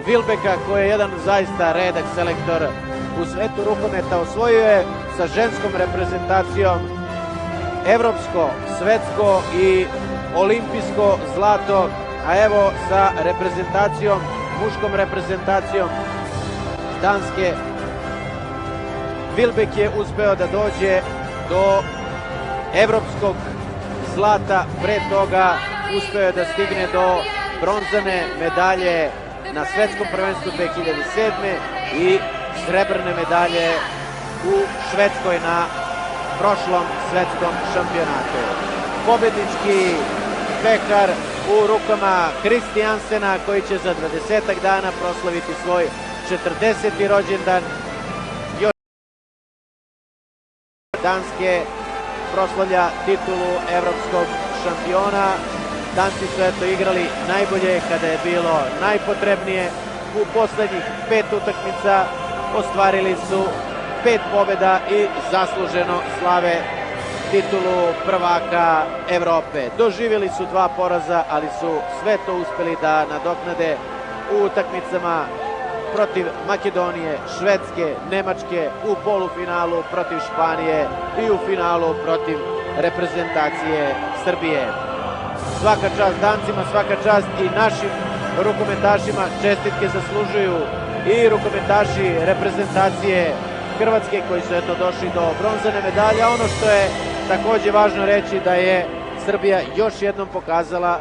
Wilbeka, koji je jedan zaista redak selektor u svetu rukometa. Osvojio je sa ženskom reprezentacijom evropsko, svetsko i olimpijsko zlato, a evo sa reprezentacijom, muškom reprezentacijom Danske, Wilbek je uspeo da dođe do evropskog zlata, pre toga uspeo je da stigne do bronzane medalje na svetskom prvenstvu 2007. i srebrne medalje u Švedskoj na prošlom svetskom šampionatu. Pobednički pehar u rukama Kristijansena, koji će za 20 dana proslaviti svoj 40. rođendan. Još Danske proslavlja titulu evropskog šampiona. Danci su eto igrali najbolje kada je bilo najpotrebnije. U poslednjih 5 utakmica ostvarili su 5 pobjeda i zasluženo slave titulu prvaka Evrope. Doživjeli su 2 poraza, ali su sve to uspeli da nadoknade u utakmicama protiv Makedonije, Švedske, Nemačke, u polufinalu protiv Španije i u finalu protiv reprezentacije Srbije. Svaka čast Dancima, svaka čast i našim rukometašima. Čestitke zaslužuju i rukometaši reprezentacije Hrvatske, koji su eto došli do bronzane medalje. Ono što je takođe važno reći, da je Srbija još jednom pokazala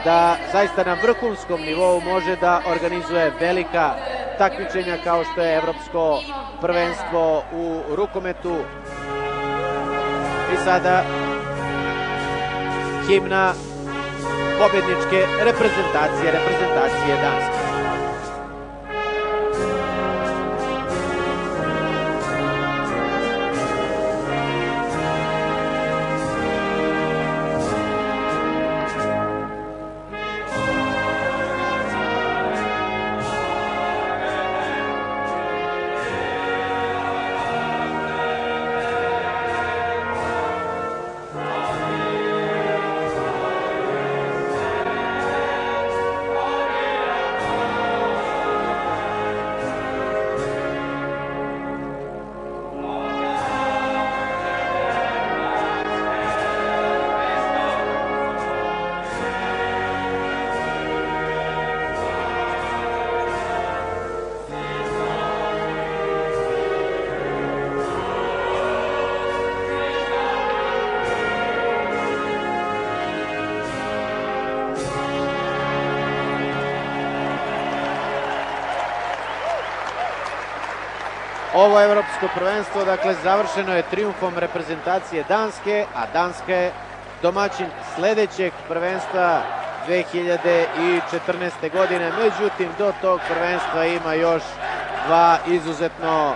da zaista na vrhunskom nivou može da organizuje velika takmičenja kao što je evropsko prvenstvo u rukometu. I sada himna pobedničke reprezentacije Danske. Ovo evropsko prvenstvo, dakle, završeno je trijumfom reprezentacije Danske, a Danska je domaćin sledećeg prvenstva 2014. godine. Međutim, do tog prvenstva ima još 2 izuzetno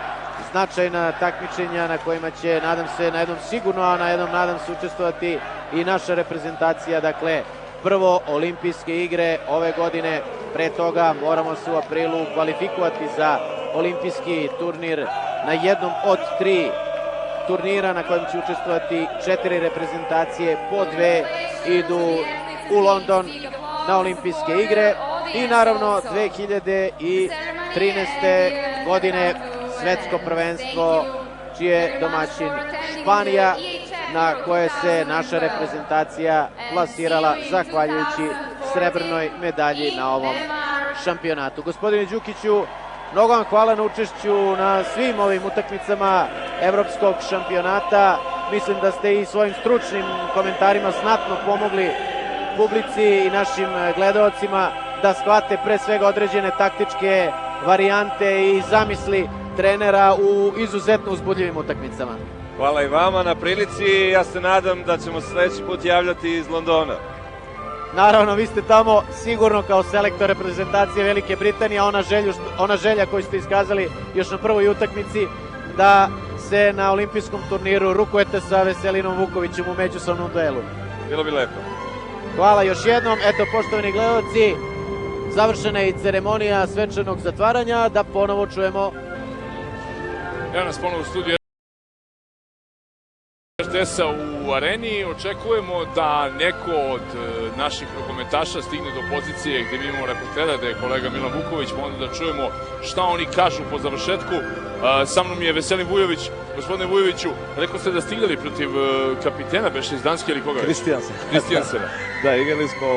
značajna takmičenja na kojima će, nadam se, na jednom sigurno, a na jednom, nadam se, učestvovati i naša reprezentacija. Dakle, prvo olimpijske igre ove godine, pre toga moramo se u aprilu kvalifikovati za olimpijski turnir na jednom od 3 turnira na kojem će učestvovati 4 reprezentacije, po 2 idu u London na olimpijske igre i naravno 2013. godine svetsko prvenstvo, čije domaćin Španija, na koje se naša reprezentacija plasirala zahvaljujući srebrnoj medalji na ovom šampionatu. Gospodine Đukiću, mnogo vam hvala na učešću na svim ovim utakmicama evropskog šampionata. Mislim da ste i svojim stručnim komentarima znatno pomogli publici i našim gledaocima da shvate pre svega određene taktičke varijante i zamisli trenera u izuzetno uzbudljivim utakmicama. Hvala i vama na prilici. Ja se nadam da ćemo sledeći put javljati iz Londona. Naravno, vi ste tamo sigurno kao selektor reprezentacije Velike Britanije, ona želja koju ste iskazali još na prvoj utakmici, da se na olimpijskom turniru rukujete sa Veselinom Vukovićem u međusobnom duelu. Bilo bi lepo. Hvala još jednom. Eto, poštovani gledalci, završena je i ceremonija svečanog zatvaranja, da ponovo čujemo. Evo nas ponovo u studiju RTS-a u u areni očekujemo da neko od naših rukometaša stigne do pozicije gde mi imamo reportera, da je kolega Milan Vuković, pa onda da čujemo šta oni kažu po završetku. Sa mnom je Veselin Vujović. Gospodine Vujoviću, rekao ste da ste igrali protiv kapitena, beše iz Danske ili koga? Kristijansena. Da, igrali smo,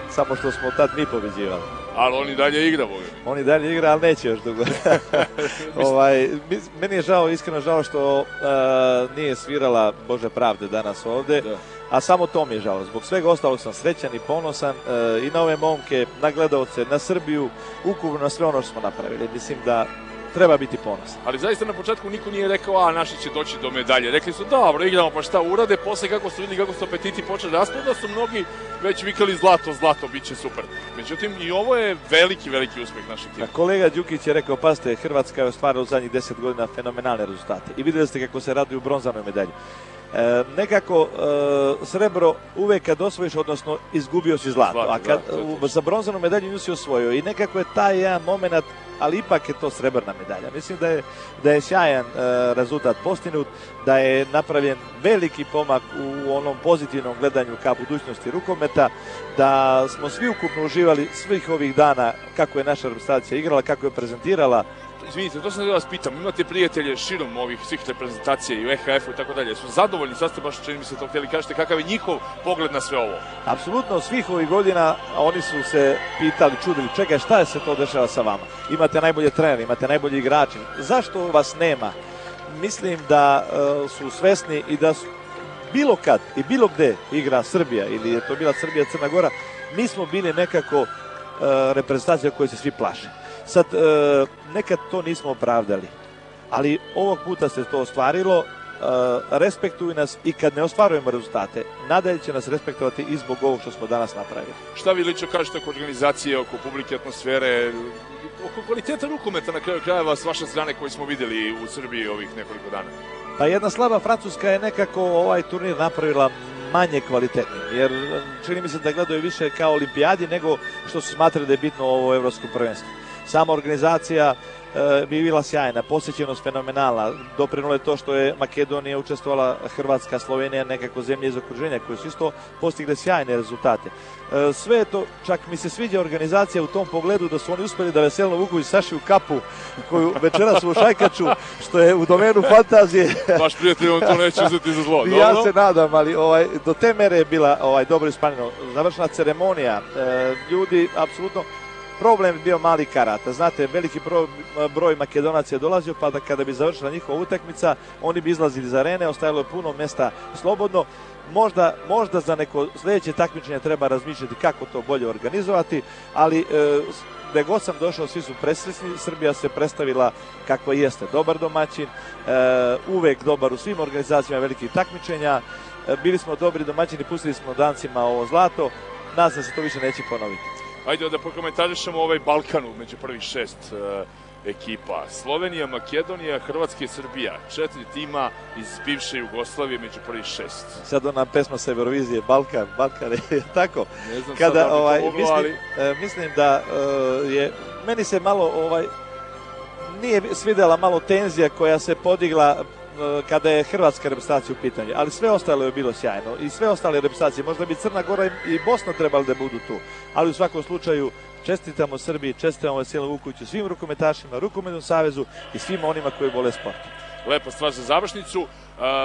samo što smo tad mi pobeđivali. Ali on i dalje igra, Boga. On i dalje igra, ali neće još dugo. Meni je žao, iskreno žao što nije svirala Bože pravde danas ovde, a samo to mi je žao. Zbog svega ostalog sam srećan i ponosan i na ove momke, na gledaoce, na Srbiju, ukupno na sve ono što smo napravili. Mislim da treba biti ponosan. Ali zaista na početku niko nije rekao, naši će doći do medalje. Rekli su, dobro, igramo, pa šta urade, posle kako su vidjeli, kako su apetiti počeli rastu, da su mnogi već vikali zlato, bit će super. Međutim, i ovo je veliki uspeh našeg tima. Kolega Đukić je rekao, pazite, Hrvatska je ostvarila u zadnjih 10 godina fenomenalne rezultate. I vidjeli ste kako se raduju bronzanoj medalji. Nekako srebro uvek kad osvojiš, odnosno izgubio si zlato, za bronzanu medalju nju si osvojio i nekako je taj jedan moment, ali ipak je to srebrna medalja. Mislim da je sjajan rezultat postignut, da je napravljen veliki pomak u onom pozitivnom gledanju ka budućnosti rukometa, da smo svi ukupno uživali svih ovih dana kako je naša reprezentacija igrala, kako je prezentirala. Izvinite, to sam da vas pitam, imate prijatelje širom ovih svih reprezentacija i u EHF-u i tako dalje, su zadovoljni, sad ste baš čini mi se to htjeli kažete, kakav je njihov pogled na sve ovo? Apsolutno, svih ovih godina oni su se pitali, čudili, čekaj, šta se to dešava sa vama? Imate najbolje trenere, imate najbolji igrači, zašto vas nema? Mislim da su svesni i da su bilo kad i bilo gde igra Srbija, ili je to bila Srbija, Crna Gora, mi smo bili nekako reprezentacija koje se svi plaše. Sad, nekad to nismo opravdali, ali ovog puta se to ostvarilo, respektuju nas i kad ne ostvarujemo rezultate, nadalje će nas respektovati i zbog ovog što smo danas napravili. Šta vi lično kažete oko organizacije, oko publike, atmosfere, oko kvaliteta rukometa na kraju krajeva s vaše strane koji smo vidjeli u Srbiji ovih nekoliko dana? Pa jedna slaba Francuska je nekako ovaj turnir napravila manje kvalitetnim, jer čini mi se da gledaju više kao olimpijadi nego što su smatrali da je bitno ovo evropsko prvenstvo. Sama organizacija bi bila sjajna, posjećenost fenomenalna, doprinula je to što je Makedonija učestvovala, Hrvatska, Slovenija, nekako zemlje iz okruženja koje su isto postigle sjajne rezultate. Sve je to, čak mi se sviđa organizacija u tom pogledu da su oni uspeli da Veselinu Vuković sašiju kapu koju večeras u Šajkaču, što je u domenu fantazije. Vaš prijatelj, on to neće uzeti za zlo. Ja se nadam, ali do te mere je bila dobro ispaljeno. Završena ceremonija, ljudi, apsolutno, problem je bio mali karata. Znate, veliki broj Makedonaca je dolazio, pa da kada bi završila njihova utakmica, oni bi izlazili iz arene, ostajalo je puno mesta slobodno. Možda za neko sljedeće takmičenje treba razmišljati kako to bolje organizovati, ali gde god sam došao, svi su presrećni. Srbija se predstavila kakva jeste, dobar domaćin, uvek dobar u svim organizacijama velikih takmičenja. Bili smo dobri domaćini, pustili smo Dancima ovo zlato, nadam se da se to više neće ponoviti. Ajde da prokomentarišemo ovaj Balkan među prvih 6 ekipa. Slovenija, Makedonija, Hrvatska i Srbija. 4 tima iz bivše Jugoslavije među prvih 6. Sad ona pesma sa Eurovizije, Balkan je tako. Ne znam sad da bi to moglo, ali... Mislim da je, meni se malo, nije svidjela malo tenzija koja se podigla kada je hrvatska reprezentacija u pitanju, ali sve ostalo je bilo sjajno i sve ostale reprezentacije, možda bi Crna Gora i Bosna trebali da budu tu, ali u svakom slučaju čestitamo Srbiji, čestitamo Veselinu Vukoviću, svim rukometašima, Rukometnom savezu i svima onima koji vole sport. Lepa stvar za završnicu.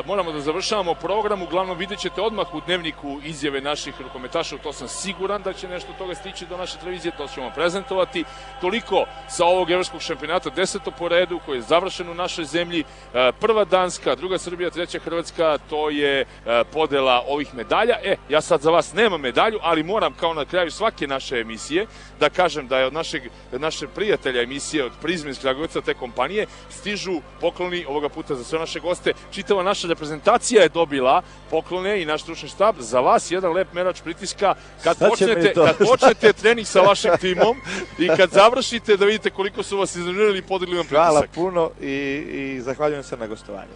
Moramo da završavamo program, uglavnom vidjet ćete odmah u dnevniku izjave naših rukometaša, to sam siguran da će nešto toga stići do naše televizije, to ćemo prezentovati. Toliko sa ovog evropskog šampionata, 10. po redu koji je završen u našoj zemlji. Prva Danska, druga Srbija, treća Hrvatska, to je podela ovih medalja. Ja sad za vas nemam medalju, ali moram kao na kraju svake naše emisije da kažem da je od našeg prijatelja emisije, od Prizme iz Kragujevca, te kompanije, stižu pokloni ovoga puta za sve naše goste. Čitava naša reprezentacija je dobila poklone i naš stručni štab. Za vas jedan lep merač pritiska kad počnete trening sa vašim timom i kad završite da vidite koliko su vas iznervirali i podigli vam pritisak. Hvala puno i zahvaljujem se na gostovanju.